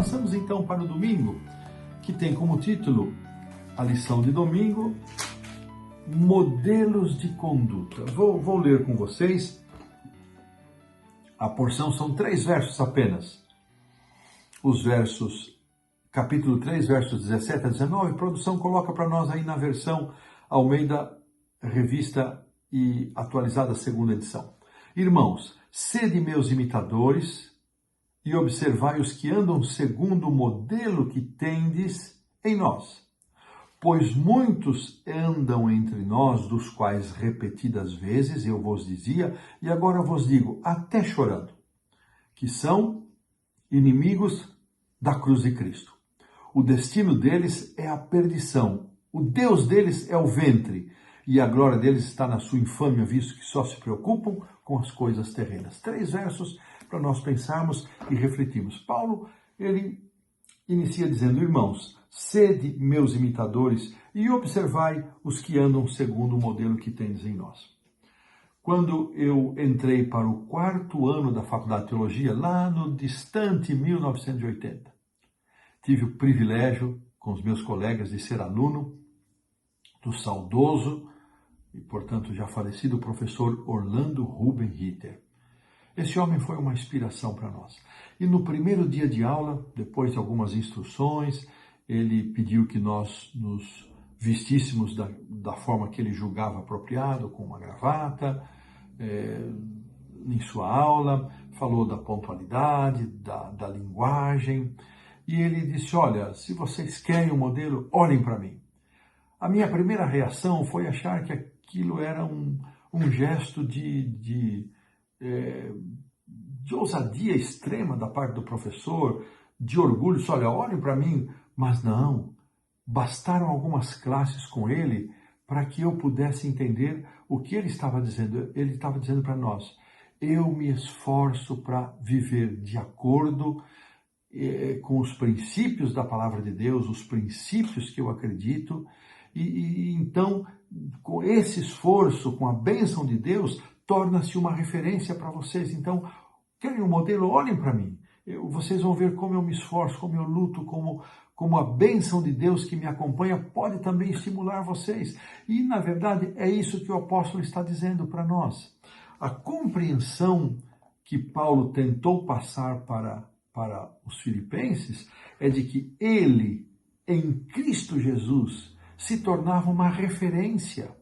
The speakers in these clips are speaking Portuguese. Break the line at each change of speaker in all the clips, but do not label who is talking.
avançamos então para o domingo, que tem como título a lição de domingo, modelos de conduta. Vou ler com vocês. A porção são 3 versos apenas. Os versos, capítulo 3, versos 17 a 19, a produção coloca para nós aí na versão Almeida, revista e atualizada segunda edição. Irmãos, sede meus imitadores e observai os que andam segundo o modelo que tendes em nós. Pois muitos andam entre nós, dos quais repetidas vezes eu vos dizia, e agora vos digo, até chorando, que são inimigos da cruz de Cristo. O destino deles é a perdição, o Deus deles é o ventre, e a glória deles está na sua infâmia, visto que só se preocupam com as coisas terrenas. 3 versos para nós pensarmos e refletirmos. Paulo, ele inicia dizendo, irmãos, sede meus imitadores e observai os que andam segundo o modelo que tendes em nós. Quando eu entrei para o 4º ano da Faculdade de Teologia, lá no distante 1980, tive o privilégio, com os meus colegas, de ser aluno do saudoso e, portanto, já falecido professor Orlando Ruben Ritter. Esse homem foi uma inspiração para nós. E no primeiro dia de aula, depois de algumas instruções, ele pediu que nós nos vestíssemos da forma que ele julgava apropriado, com uma gravata, em sua aula, falou da pontualidade, da linguagem, e ele disse, olha, se vocês querem um modelo, olhem para mim. A minha primeira reação foi achar que aquilo era um gesto de ousadia extrema da parte do professor, de orgulho, só olhem para mim, mas não, bastaram algumas classes com ele para que eu pudesse entender o que ele estava dizendo. Ele estava dizendo para nós, eu me esforço para viver de acordo com os princípios da palavra de Deus, os princípios que eu acredito, e então, com esse esforço, com a bênção de Deus, torna-se uma referência para vocês. Então, querem um modelo? Olhem para mim. Vocês vão ver como eu me esforço, como eu luto, como a bênção de Deus que me acompanha pode também estimular vocês. E, na verdade, é isso que o apóstolo está dizendo para nós. A compreensão que Paulo tentou passar para os filipenses é de que ele, em Cristo Jesus, se tornava uma referência.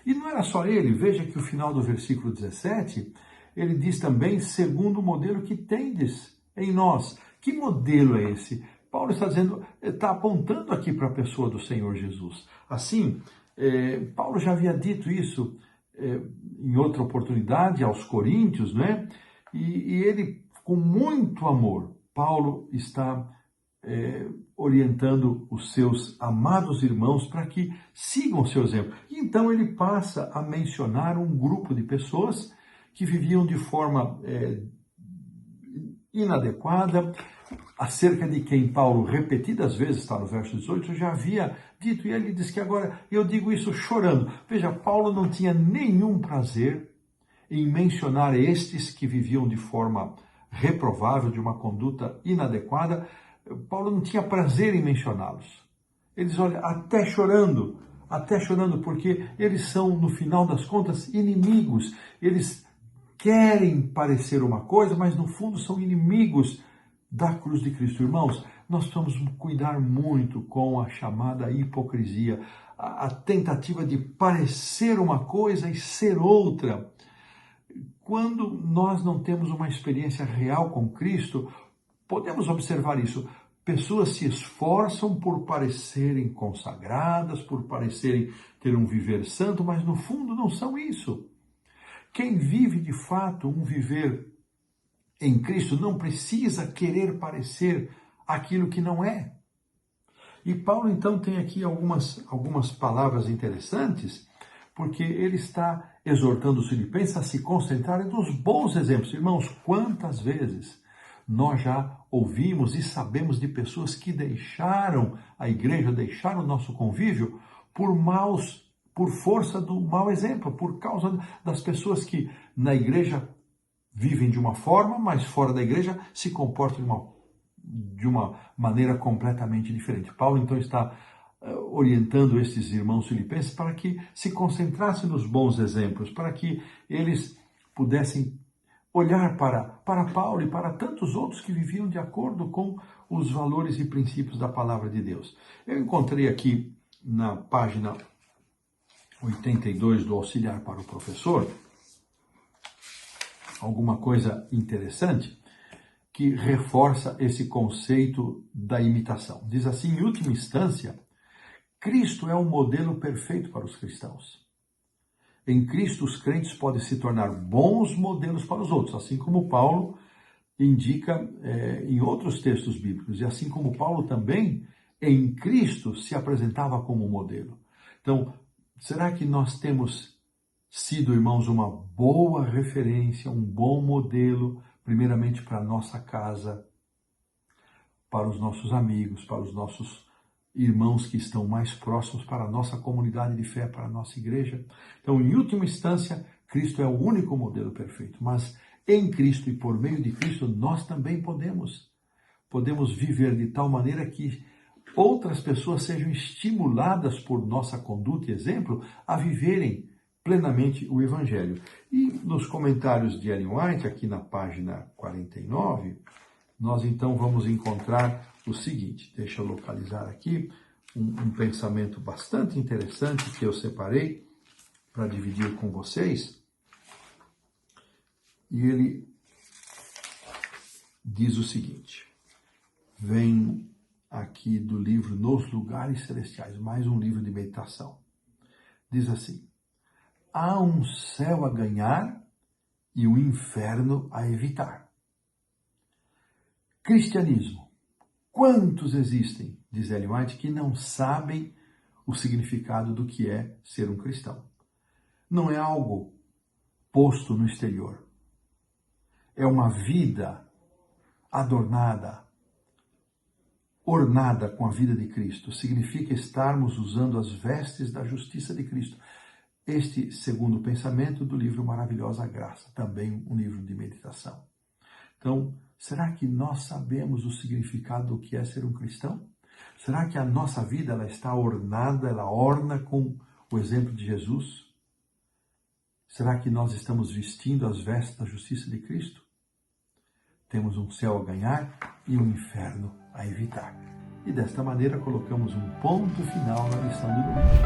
E não era só ele, veja que o final do versículo 17, ele diz também, segundo o modelo que tendes em nós. Que modelo é esse? Paulo está dizendo, está apontando aqui para a pessoa do Senhor Jesus. Assim, Paulo já havia dito isso em outra oportunidade aos Coríntios, né? E ele, com muito amor, Paulo está orientando os seus amados irmãos para que sigam o seu exemplo. E então ele passa a mencionar um grupo de pessoas que viviam de forma inadequada, acerca de quem Paulo repetidas vezes, está no verso 18, já havia dito, e ele diz que agora eu digo isso chorando. Veja, Paulo não tinha nenhum prazer em mencionar estes que viviam de forma reprovável, de uma conduta inadequada. Paulo não tinha prazer em mencioná-los. Ele diz, olha, até chorando, porque eles são, no final das contas, inimigos. Eles querem parecer uma coisa, mas no fundo são inimigos da cruz de Cristo. Irmãos, nós precisamos cuidar muito com a chamada hipocrisia, a tentativa de parecer uma coisa e ser outra. Quando nós não temos uma experiência real com Cristo, podemos observar isso. Pessoas se esforçam por parecerem consagradas, por parecerem ter um viver santo, mas no fundo não são isso. Quem vive de fato um viver em Cristo não precisa querer parecer aquilo que não é. E Paulo então tem aqui algumas palavras interessantes, porque ele está exortando os filipenses a se concentrarem nos bons exemplos. Irmãos, quantas vezes nós já ouvimos e sabemos de pessoas que deixaram a igreja, deixaram o nosso convívio por força do mau exemplo, por causa das pessoas que na igreja vivem de uma forma, mas fora da igreja se comportam de uma maneira completamente diferente. Paulo então está orientando esses irmãos filipenses para que se concentrassem nos bons exemplos, para que eles pudessem olhar para Paulo e para tantos outros que viviam de acordo com os valores e princípios da palavra de Deus. Eu encontrei aqui na página 82 do Auxiliar para o Professor alguma coisa interessante que reforça esse conceito da imitação. Diz assim: em última instância, Cristo é o modelo perfeito para os cristãos. Em Cristo, os crentes podem se tornar bons modelos para os outros, assim como Paulo indica em outros textos bíblicos. E assim como Paulo também, em Cristo, se apresentava como modelo. Então, será que nós temos sido, irmãos, uma boa referência, um bom modelo, primeiramente para a nossa casa, para os nossos amigos, para os nossos irmãos que estão mais próximos, para a nossa comunidade de fé, para a nossa igreja? Então, em última instância, Cristo é o único modelo perfeito, mas em Cristo e por meio de Cristo, nós também podemos viver de tal maneira que outras pessoas sejam estimuladas por nossa conduta e exemplo a viverem plenamente o Evangelho. E nos comentários de Ellen White, aqui na página 49, nós então vamos encontrar o seguinte, deixa eu localizar aqui um pensamento bastante interessante que eu separei para dividir com vocês. E ele diz o seguinte, vem aqui do livro Nos Lugares Celestiais, mais um livro de meditação. Diz assim: há um céu a ganhar e um inferno a evitar. Cristianismo. Quantos existem, diz Ellen White, que não sabem o significado do que é ser um cristão? Não é algo posto no exterior. É uma vida adornada, ornada com a vida de Cristo. Significa estarmos usando as vestes da justiça de Cristo. Este segundo pensamento do livro Maravilhosa Graça, também um livro de meditação. Então, será que nós sabemos o significado do que é ser um cristão? Será que a nossa vida ela está ornada, ela orna com o exemplo de Jesus? Será que nós estamos vestindo as vestes da justiça de Cristo? Temos um céu a ganhar e um inferno a evitar. E desta maneira colocamos um ponto final na lição de domingo.